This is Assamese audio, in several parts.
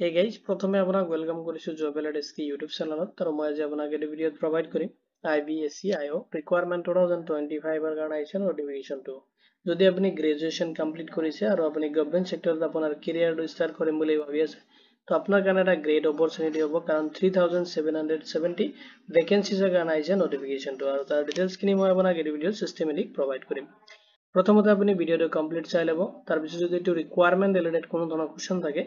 Hey guys, প্ৰথমে আপোনাক ওয়েলকাম কৰিছো জব এলাৰ্ট এছকে ইউটিউব চেনেলত আৰু মই আজি আপোনাক এই ভিডিঅ'ত প্ৰভাইড কৰিম IBSCIO ৰিকুৱাৰমেন্ট 2025 ৰ কাৰণে আহিছে নটিফিকেশনটো। যদি আপুনি গ্ৰেজুৱেচন কমপ্লিট কৰিছে আৰু আপুনি গভৰ্ণমেন্ট সেক্টৰত আপোনাৰ কেৰিয়াৰটো ষ্টাৰ্ট কৰিম বুলি ভাবি আছে তো আপোনাৰ কাৰণে এটা গ্ৰেট অপৰচুনিটি হ'ব কাৰণ 3770 ভেকেন্সিজৰ কাৰণে আহিছে নটিফিকেশনটো আৰু তাৰ ডিটেইলছখিনি মই আপোনাক এই ভিডিঅ'ত সিস্টেমেটিক প্ৰভাইড কৰিম। প্ৰথমতে আপুনি ভিডিঅ'টো কমপ্লিট চাই ল'ব তাৰ পিছত যদি এইটো ৰিকুৱাৰমেন্ট ৰিলেটেড কোনো ধৰণৰ কোৱেশ্চন থাকে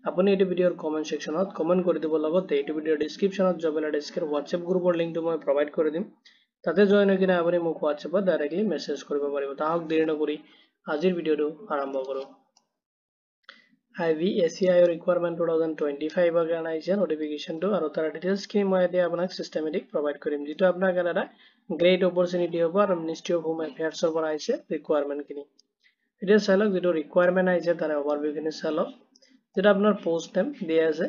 আপুনি এইটো ভিডিঅ'ৰ কমেন্ট সেকশনত কমেন্ট কৰি দিব লগতে এইটো ভিডিঅ'ৰ ডেসক্ৰিপচনত জব এলাৰ্ট এছকেৰ WhatsApp গ্ৰুপৰ লিংকটো মই প্ৰভাইড কৰি দিম তাতে জয়েন হৈ কিনে আপুনি মোক WhatsAppত ডাইৰেক্টলি মেছেজ কৰিব পাৰিব তাহক দেৰি নকৰি আজিৰ ভিডিঅ'টো আৰম্ভ কৰো IBSCIO ৰিকুৱাৰমেন্ট 2025 ৰ কাৰণে আহিছে নটিফিকেশনটো আৰু তাৰ ডিটেইলছখিনি মই এতিয়া আপোনাক সিস্টেমেটিক প্ৰভাইড কৰিম যেটো আপোনাৰ কাৰণে এটা গ্ৰেট অপৰচুনিটি হ'ব আৰু মিনিষ্ট্ৰি অফ হোম এফেয়াৰ্ছৰ পৰা আহিছে ৰিকুৱাৰমেন্টখিনি এতিয়া চাই লওক যেটো ৰিকুৱাৰমেন্ট আহিছে তাৰ ওভাৰভিউখিনি চাই লওক যেটা আপনার পোস্ট নেম দিয়া আছে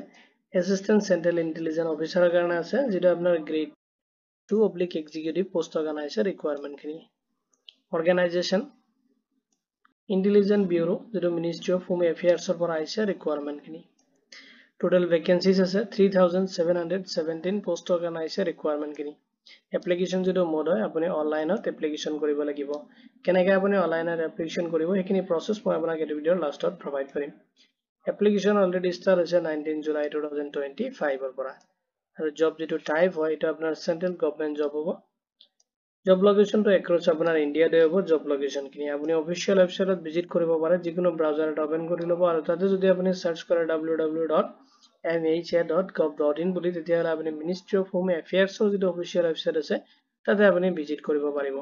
অ্যাসিস্ট্যান্ট সেন্ট্রাল ইন্টেলিজেন্স অফিসারের কারণে আছে যেটা আপনার গ্রেড 2 অবলিক এক্সিকিউটিভ পোস্টের কারণে আছে রিকোয়ারমেন্টখিনি অর্গানাইজেশন ইন্টেলিজেন্স ব্যুরো যেটা মিনিস্ট্রি অফ হোম এফেয়াৰ্সৰ পৰা আহিছে ৰিকোয়াৰমেন্টখিনি টোটাল ভ্যাকেন্সিজ আছে 3717 পোস্টৰ কাৰণে আহিছে ৰিকোয়াৰমেন্টখিনি এপ্লিকেশন যেটো মোড হয় আপুনি অনলাইনত এপ্লিকেশন কৰিব লাগিব কেনেকৈ আপুনি অনলাইনত এপ্লিকেশন কৰিব সেইখিনি প্ৰসেস মই আপোনাক এই ভিডিঅ'ৰ লাষ্টত প্ৰভাইড কৰিম Application already start হৈছে 19 July 2025 ৰ পৰা আৰু জব যেটো টাইপ হয় এটা আপোনাৰ সেন্ট্ৰাল গভৰ্নমেন্ট জব হ'ব জব লোকেশনটো এক্ৰছ আপোনাৰ ইন্ডিয়াতে হ'ব জব লোকেশনখিনি আপুনি অফিশিয়াল ওয়েবসাইটত ভিজিট কৰিব পাৰে যিকোনো ব্ৰাউজাৰত ওপেন কৰি ল'ব আৰু তাতে যদি আপুনি সাৰ্চ কৰে www.mha.gov.in বুলি তেতিয়াহলে আপুনি মিনিষ্ট্ৰি অফ হোম এফেয়াৰ্ছৰ যেটো অফিশিয়াল ওয়েবসাইট আছে তাতে আপুনি ভিজিট কৰিব পাৰিব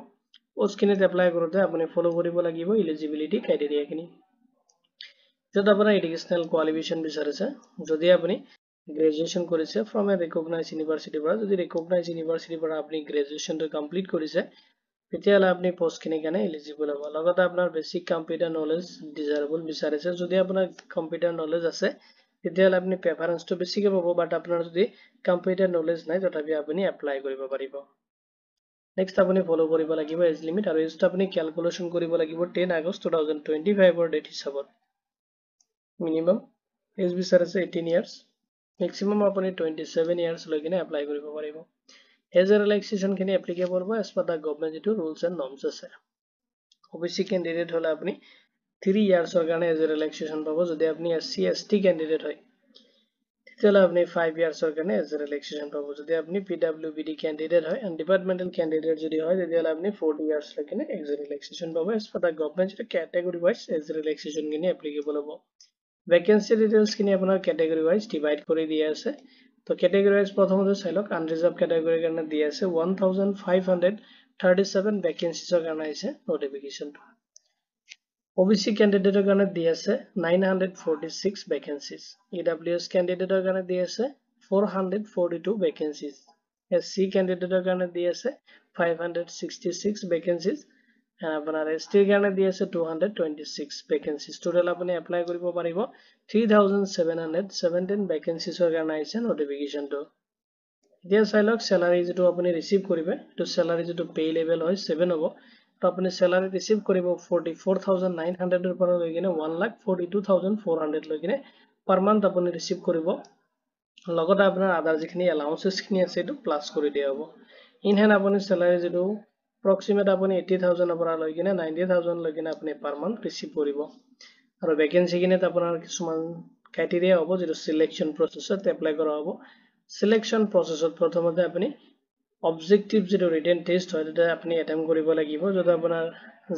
পোষ্টখিনিত এপ্লাই কৰোতে আপুনি ফলো কৰিব লাগিব এলিজিবিলিটি ক্ৰাইটেৰিয়াখিনি যত আপোনাৰ এডুকেশনাল কোৱালিফিকেশন বিচাৰিছে যদি আপুনি গ্ৰেজুৱেচন কৰিছে ফ্ৰম এ ৰিকগনাইজড ইউনিভাৰ্সিটিৰ পৰা যদি ৰিকগনাইজড ইউনিভাৰ্সিটিৰ পৰা আপুনি গ্ৰেজুৱেচনটো কমপ্লিট কৰিছে তেতিয়াহলে আপুনি পোষ্টখিনিৰ কাৰণে এলিজিবল হ'ব লগতে আপোনাৰ বেসিক কম্পিউটাৰ নলেজ ডিজায়াৰেবল বিচাৰিছে যদি আপোনাৰ কম্পিউটাৰ নলেজ আছে তেতিয়াহলে আপুনি প্ৰেফাৰেন্সটো বেছিকৈ পাব বাট আপোনাৰ যদি কম্পিউটাৰ নলেজ নাই তথাপি আপুনি এপ্লাই কৰিব পাৰিব নেক্সট আপুনি ফলো কৰিব লাগিব এজ লিমিট আৰু এজটো আপুনি ক্যালকুলেশন কৰিব লাগিব 10 আগষ্ট 2025 ৰ ডেট হিচাপত minimum age বিচাৰিছে 18 years maximum আপুনি 27 years লৈকিনে এপ্লাই কৰিব পাৰিব এজ ৰিলেক্সেশন খিনি এপ্লিকেবল হ'ব as per the government যেটো rules and norms আছে OBC candidate হলে আপুনি 3 years ৰ কাৰণে এজ ৰিলেক্সেশন পাব যদি আপুনি SC ST candidate হয় তেতিয়াহলে আপুনি 5 years ৰ কাৰণে এজ ৰিলেক্সেশন পাব যদি আপুনি PWBD candidate হয় and departmental candidate যদি হয় তেতিয়াহলে আপুনি 40 years লৈকিনে এজ ৰিলেক্সেশন পাব as per the government যেটো category wise এজ ৰিলেক্সেশন খিনি এপ্লিকেবল হ'ব Vacancy details খিনি আপোনাৰ category wise divide কৰি দিয়া আছে তো category wise প্ৰথমতে চাই লওক unreserved category কাৰণে দিয়া আছে 1537 vacancies ৰ কাৰণে আছে notification OBC candidate ৰ কাৰণে দিয়া আছে 946 vacancies EWS candidate ৰ কাৰণে দিয়া আছে 442 vacancies SC candidate ৰ কাৰণে দিয়া আছে 566 vacancies আপোনাৰ ST কাৰণে দিয়া আছে 226 vacancies total আপুনি এপ্লাই কৰিব পাৰিব 3717 vacancies ৰ কাৰণে আহিছে notification-টো এতিয়া চাই লওক salary যেটো আপুনি ৰিসিভ কৰিবে তো salary যেটো পে লেভেল হয় 7 হ'ব তো আপুনি salary ৰিসিভ কৰিব 44900 ৰ পৰা লৈ কিনে 142400 লৈ কিনে per month আপুনি ৰিসিভ কৰিব লগতে আপোনাৰ আদাৰ যিখিনি allowances খিনি আছে এটো প্লাস কৰি দিয়া হ'ব ইন হেন আপুনি salary যেটো approximate আপুনি 80000 ৰ পৰা লৈ কিনে 90000 লৈ কিনে আপুনি per month ৰিসিভ কৰিব আৰু ভ্যাকেন্সি কিনেত আপোনাৰ কিছুমান ক্ৰাইটেৰিয়া হ'ব যেটো সিলেকশন প্ৰসেছত এপ্লাই কৰা হ'ব সিলেকশন প্ৰসেছত প্ৰথমতে আপুনি অবজেক্টিভ যেটো ৰিটেন টেষ্ট হয় এটা আপুনি এটেম্প কৰিব লাগিব যত আপোনাৰ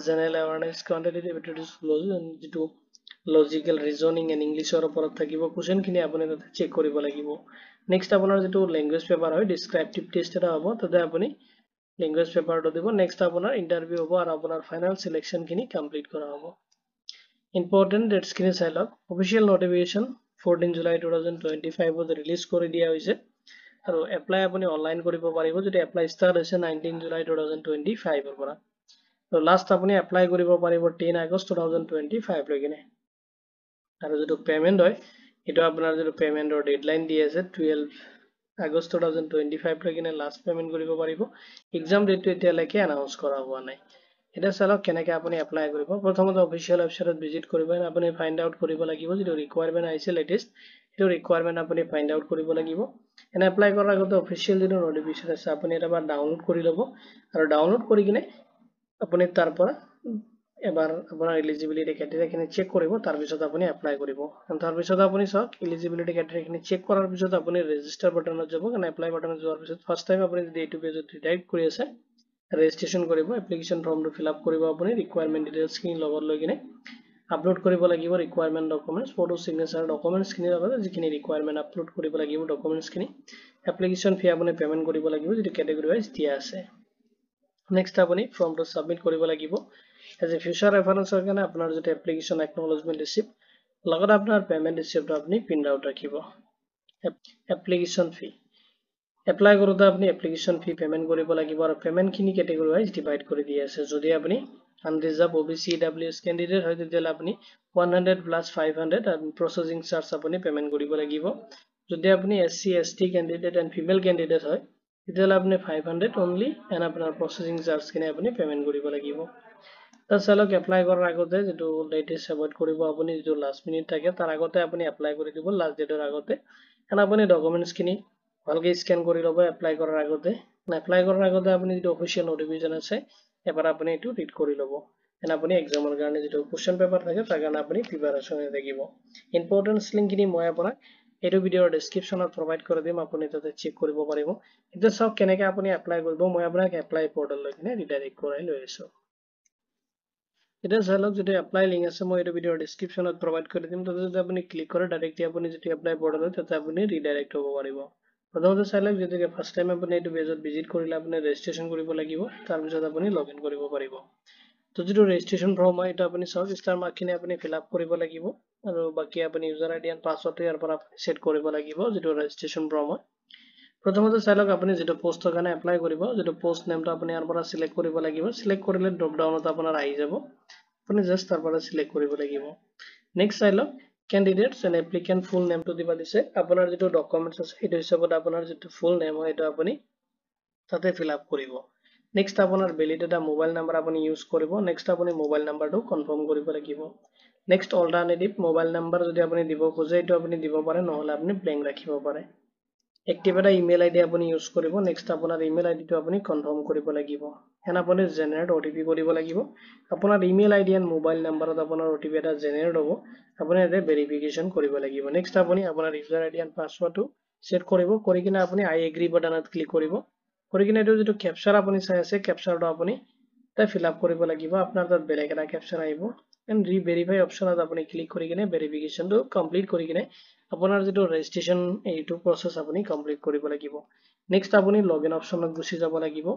জেনাৰেল এৱাৰনেস কোয়ান্টিটেটিভ এবিলিটিজ যেটো লজিক্যাল ৰিজনিং এণ্ড ইংলিশৰ ওপৰত থাকিব কোৱেশ্চনখিনি আপুনি তাতে চেক কৰিব লাগিব নেক্সট আপোনাৰ যেটো ল্যাঙ্গুৱেজ পেপাৰ হয় ডেসক্ৰিপটিভ টেষ্ট এটা হ'ব তাতে আপুনি ল্যাঙ্গুৱেজ পেপাৰটো দিব নেক্সট আপোনাৰ ইন্টাৰভিউ হ'ব আৰু আপোনাৰ ফাইনাল সিলেকশন খিনি কমপ্লিট কৰা হ'ব important dates খিনি চাই লওক অফিশিয়াল নোটিফিকেশন 14 জুলাই 2025 ত ৰিলিজ কৰি দিয়া হৈছে আৰু এপ্লাই আপুনি অনলাইন কৰিব পাৰিব যদি এপ্লাই ষ্টাৰ্ট হৈছে 19 জুলাই 2025 ৰ পৰা তো লাষ্ট আপুনি এপ্লাই কৰিব পাৰিব 10 আগষ্ট 2025 লৈকিনে আৰু যেটো পেমেন্ট হয় এটা আপোনাৰ যেটো পেমেন্টৰ ডেডলাইন দি আছে 12 আগষ্ট 2025 লৈকিনে লাষ্ট পেমেন্ট কৰিব পাৰিব এক্সাম ডেটটো এতিয়ালৈকে এনাউন্স কৰা হোৱা নাই এটা চালক কেনেকৈ আপুনি এপ্লাই কৰিব প্ৰথমতে অফিশিয়াল ওয়েবসাইটত ভিজিট কৰিব আপুনি ফাইন্ড আউট কৰিব লাগিব যেটো ৰিকোয়াৰমেন্ট আহিছে লেটেষ্ট এইটো ৰিকুৱাৰমেণ্ট আপুনি ফাইণ্ড আউট কৰিব লাগিব এনে এপ্লাই কৰাৰ আগতে অফিচিয়েল যিটো নোটিফিকেশ্যন আছে আপুনি এটা বাৰ ডাউনলোড কৰি ল'ব আৰু ডাউনলোড কৰি কিনে আপুনি তাৰ পৰা এবাৰ আপোনাৰ এলিজিবিলিটি ক্ৰাইটেৰিয়াখিনি চেক কৰিব তাৰ পিছত আপুনি এপ্লাই কৰিব তাৰ পিছত আপুনি চাওক এলিজিবিলিটি ক্ৰাইটেৰিয়াখিনি চেক কৰাৰ পিছত আপুনি ৰেজিষ্টাৰ বাটনত যাব কাৰণ এপ্লাই বাটনত যোৱাৰ পিছত ফাৰ্ষ্ট টাইম আপুনি যদি এইটো পেজত ৰিডাইৰেক্ট কৰি আছে ৰেজিষ্ট্ৰেচন কৰিব এপ্লিকেশ্যন ফৰ্মটো ফিল আপ কৰিব আপুনি ৰিকুৱাৰমেণ্ট ডিটেইলছখিনি লগত লৈ কিনে আপলোড কৰিব লাগিব ৰিকুৱাৰমেণ্ট ডকুমেণ্টছ ফটো সিগনেচাৰ ডকুমেণ্টছখিনিৰ লগত যিখিনি ৰিকুৱাৰমেণ্ট আপলোড কৰিব লাগিব ডকুমেণ্টছখিনি এপ্লিকেশ্যন ফি আপুনি পেমেণ্ট কৰিব লাগিব যিটো কেটেগৰী ৱাইজ দিয়া আছে নেক্সট আপুনি ফৰ্মটো সাবমিট কৰিব লাগিব এজ এ ফিউচাৰ ৰেফাৰেন্সৰ কাৰণে আপোনাৰ যেটা এপ্লিকেশ্যন একনলেজমেন্ট ৰিসিপ্ট লগত আপোনাৰ পেমেন্ট ৰিসিপ্টটো আপুনি প্ৰিন্ট আউট ৰাখিব এপ্লিকেশ্যন ফি এপ্লাই কৰোতে আপুনি এপ্লিকেশ্যন ফি পেমেন্ট কৰিব লাগিব আৰু পেমেন্টখিনি কেটেগৰী ৱাইজ ডিভাইড কৰি দিয়া আছে যদি আপুনি আনৰিজাৰ্ভ OBC EWS ক্যান্ডিডেট হয় তেতিয়াহ'লে আপুনি 100 প্লাস 500 আৰু প্ৰসেসিং চাৰ্জ আপুনি পেমেন্ট কৰিব লাগিব যদি আপুনি SC ST candidate and female candidate হয় তেতিয়াহ'লে আপুনি 500 অনলি এণ্ড আপোনাৰ প্ৰসেসিং চাৰ্জখিনি আপুনি পেমেন্ট কৰিব লাগিব তাৰ চালক এপ্লাই কৰাৰ আগতে যেটো লেটেষ্ট এভয়েড কৰিব আপুনি যেটো লাষ্ট মিনিট থাকে তাৰ আগতে আপুনি এপ্লাই কৰি দিব লাষ্ট ডেটৰ আগতে এণ্ড আপুনি ডকুমেণ্টছখিনি ভালকৈ স্ক্যান কৰি ল'ব এপ্লাই কৰাৰ আগতে আপুনি যেটো অফিচিয়েল নোটিফিকেশন আছে এবাৰ আপুনি এটো ৰিড কৰি ল'ব এণ্ড আপুনি এক্সামৰ কাৰণে যেটো কোৱেশ্চন পেপাৰ থাকে তাৰ কাৰণে আপুনি প্ৰিপাৰেচন থাকিব ইম্পৰ্টেন্স লিংকখিনি মই আপোনাক এইটো ভিডিওৰ ডেসক্ৰিপচনত প্ৰভাইড কৰি দিম আপুনি তাতে চেক কৰিব পাৰিব এতিয়া চাওক কেনেকৈ আপুনি এপ্লাই কৰিব মই আপোনাক এপ্লাই পৰ্টেল লৈ কিনে ৰিডাইৰেক্ট কৰাই লৈ আছো এতিয়া চালক যেটো এপ্লাই লিংক আছে মই এইটো ভিডিওৰ ডেসক্ৰিপচনত প্ৰভাইড কৰি দিম তাতে যদি আপুনি ক্লিক কৰে ডাইৰেক্টলি আপুনি যেটো এপ্লাই পৰ্টেলত তাতে আপুনি ৰিডাইৰেক্ট হ'ব পাৰিব প্ৰথমতে চালক যেটো ফাৰ্ষ্ট টাইম আপুনি এইটো পেজত ভিজিট কৰিলে আপুনি ৰেজিষ্ট্ৰেচন কৰিব লাগিব তাৰ পিছত আপুনি লগইন কৰিব পাৰিব তো যেটো ৰেজিষ্ট্ৰেচন ফৰ্ম হয় এটা আপুনি চাওক ষ্টাৰ মাৰ্কখিনি আপুনি ফিল আপ কৰিব লাগিব আৰু বাকি আপুনি ইউজাৰ আইডি এণ্ড পাছৱৰ্ডটো ইয়াৰ পৰা সেট কৰিব লাগিব যেটো ৰেজিষ্ট্ৰেচন ফৰ্ম হয় প্ৰথমতে চালক আপুনি যেটো পোষ্টৰ কাৰণে এপ্লাই কৰিব যেটো পোষ্ট নেমটো আপুনি ইয়াৰ পৰা সিলেক্ট কৰিব লাগিব সিলেক্ট কৰিলে ড্ৰপ ডাউনত আপোনাৰ আহি যাব আপুনি জাস্ট তাৰ পৰা সিলেক্ট কৰিব লাগিব নেক্সট চালক ক্যান্ডিডেটস এণ্ড এপ্লিকেন্ট ফুল নেমটো দিবা দিছে আপোনাৰ যেটো ডকুমেন্টছ আছে সেইটো হিচাপত আপোনাৰ যেটো ফুল নেম হয় এটা আপুনি তাতে ফিল আপ কৰিব নেক্সট আপোনাৰ ভ্যালিড এটা মোবাইল নাম্বাৰ আপুনি ইউজ কৰিব নেক্সট আপুনি মোবাইল নাম্বাৰটো কনফাৰ্ম কৰিব লাগিব নেক্সট অল্টাৰনেটিভ মোবাইল নাম্বাৰ যদি আপুনি দিব খোজে এটো আপুনি দিব পাৰে নহলে আপুনি ব্ল্যাঙ্ক ৰাখিব পাৰে এক্টিভ এটা ইমেইল আইডি আপুনি ইউজ কৰিব নেক্সট আপোনাৰ ইমেইল আইডিটো আপুনি কনফাৰ্ম কৰিব লাগিব এণ্ড আপুনি জেনাৰেট OTP কৰিব লাগিব আপোনাৰ ইমেইল আইডি এণ্ড মোবাইল নাম্বাৰত আপোনাৰ OTP এটা জেনাৰেট হ'ব আপুনি এটা ভেৰিফিকেশন কৰিব লাগিব নেক্সট আপুনি আপোনাৰ ইউজাৰ আইডি এণ্ড পাছৱৰ্ডটো সেট কৰিব কৰি কিনে আপুনি আই এগ্ৰি বাটনত ক্লিক কৰিব কৰি কিনে এটো যেটো ক্যাপচাৰ আপুনি চাই আছে ক্যাপচাৰটো আপুনি তা ফিল আপ কৰিব লাগিব আপোনাৰ তাত বেলেগ এটা ক্যাপচাৰ আহিব এণ্ড ৰিভেৰিফাই অপচনত আপুনি ক্লিক কৰি কিনে ভেৰিফিকেশনটো কমপ্লিট কৰি কিনে আপোনাৰ যেটো ৰেজিষ্ট্ৰেচন এইটো প্ৰসেস আপুনি কমপ্লিট কৰিব লাগিব নেক্সট আপুনি লগইন অপচনত গুছি যাব লাগিব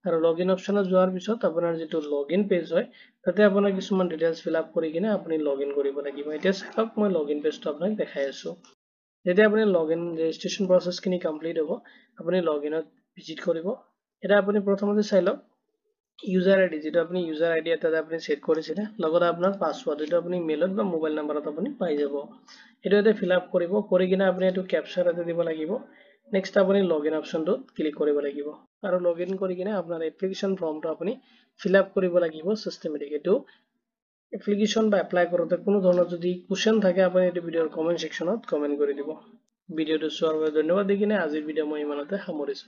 আৰু লগইন অপচনত যোৱাৰ পিছত আপোনাৰ যেটো লগইন পেজ হয় তাতে আপোনাৰ কিছুমান ডিটেইলছ ফিল আপ কৰি কিনে আপুনি লগইন কৰিব লাগিব এতিয়া চাওক মই লগইন পেজটো আপোনাক দেখাই আছো যেতিয়া আপুনি লগইন ৰেজিষ্ট্ৰেচন প্ৰসেসখিনি কমপ্লিট হ'ব আপুনি লগইনত ভিজিট কৰিব এটা আপুনি প্ৰথমতে চাই লওক ইউজাৰ আইডি যেটো আপুনি ইউজাৰ আইডি এটা আপুনি সেট কৰিছিল লগত আপোনাৰ পাছৱৰ্ড যেটো আপুনি মেইলত বা মোবাইল নাম্বাৰত আপুনি পাই যাব এটো এতে ফিল আপ কৰিব কৰি কিনে আপুনি এটো ক্যাপচাৰ এটা দিব লাগিব নেক্সট আপুনি লগইন অপচনটো ক্লিক কৰিব লাগিব আৰু লগইন কৰি কিনে আপোনাৰ এপ্লিকেশ্যন ফৰ্মটো আপুনি ফিল আপ কৰিব লাগিব সিস্টেমেটিক এটো এপ্লিকেশ্যন বা এপ্লাই কৰোতে কোনো ধৰণৰ যদি কোৱেশ্চন থাকে আপুনি এই ভিডিওৰ কমেন্ট সেকশনত কমেন্ট কৰি দিব ভিডিওটো চোৱাৰ বাবে ধন্যবাদ দি কিনে আজিৰ ভিডিও মই ইমানতে সামৰিছো